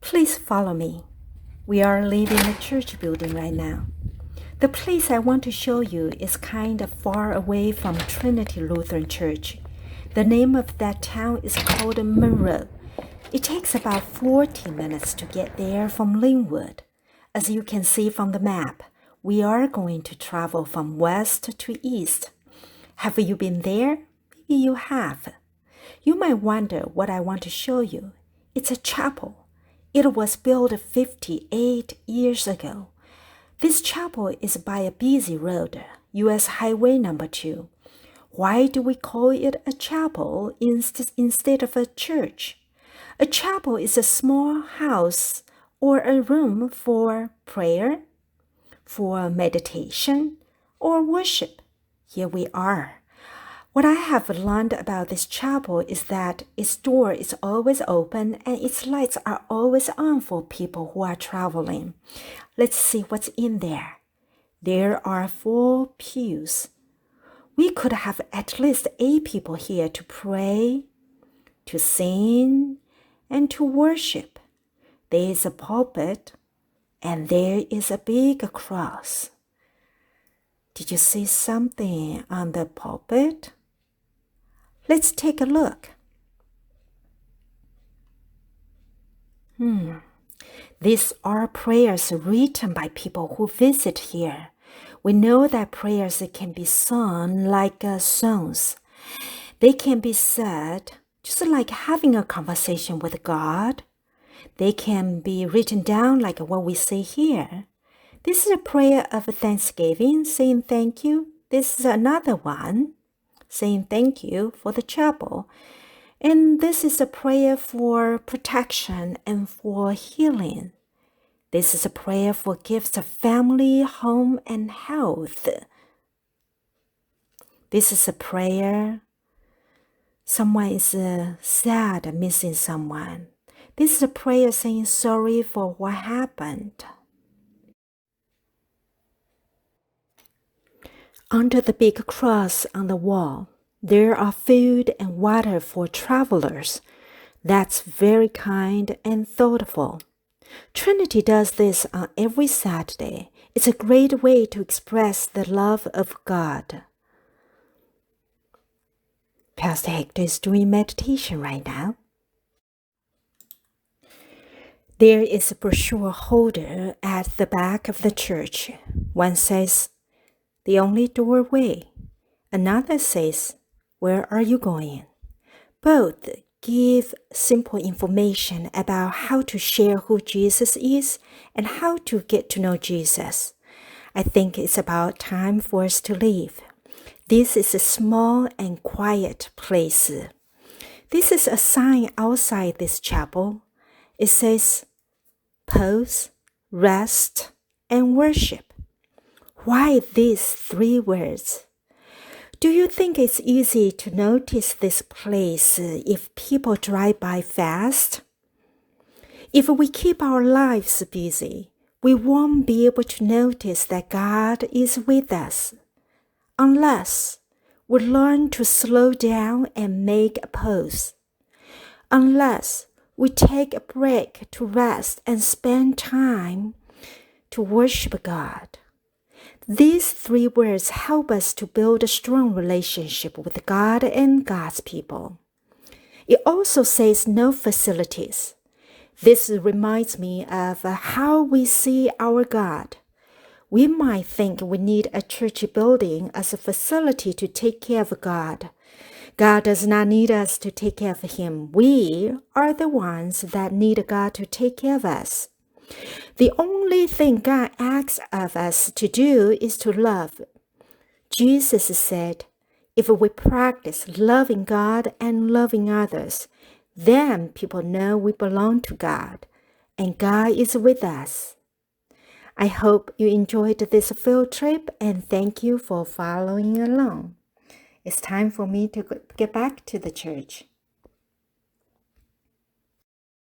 Please follow me. We are leaving the church building right now. The place I want to show you is kind of far away from Trinity Lutheran Church. The name of that town is called Monroe. It takes about 40 minutes to get there from Linwood. As you can see from the map, we are going to travel from west to east. Have you been there? Maybe you have. You might wonder what I want to show you. It's a chapel. It was built 58 years ago. This chapel is by a busy road, U.S. Highway number 2. Why do we call it a chapel instead of a church? A chapel is a small house or a room for prayer, for meditation, or worship. Here we are. What I have learned about this chapel is that its door is always open and its lights are always on for people who are traveling. Let's see what's in there. There are 4 pews. We could have at least 8 people here to pray, to sing, and to worship. There is a pulpit, and there is a big cross. Did you see something on the pulpit? Let's take a look. These are prayers written by people who visit here. We know that prayers can be sung like songs. They can be said just like having a conversation with God. They can be written down like what we say here. This is a prayer of thanksgiving, saying thank you. This is another one, saying thank you for the chapel. And this is a prayer for protection and for healing. This is a prayer for gifts of family, home, and health. This is a prayer. Someone is sad, missing someone. This is a prayer saying sorry for what happened. Under the big cross on the wall, there are food and water for travelers. That's very kind and thoughtful. Trinity does this on every Saturday. It's a great way to express the love of God. Pastor Hector is doing meditation right now. There is a brochure holder at the back of the church. One says, "The only doorway." Another says, "Where are you going?" Both give simple information about how to share who Jesus is and how to get to know Jesus. I think it's about time for us to leave. This is a small and quiet place. This is a sign outside this chapel. It says, "Pause, rest, and worship." Why these 3 words? Do you think it's easy to notice this place if people drive by fast? If we keep our lives busy, we won't be able to notice that God is with us, unless we learn to slow down and make a pause, unless we take a break to rest and spend time to worship God. These 3 words help us to build a strong relationship with God and God's people. It also says no facilities. This reminds me of how we see our God. We might think we need a church building as a facility to take care of God. God does not need us to take care of Him. We are the ones that need God to take care of us. The only thing God asks of us to do is to love. Jesus said, if we practice loving God and loving others, then people know we belong to God and God is with us. I hope you enjoyed this field trip and thank you for following along. It's time for me to get back to the church.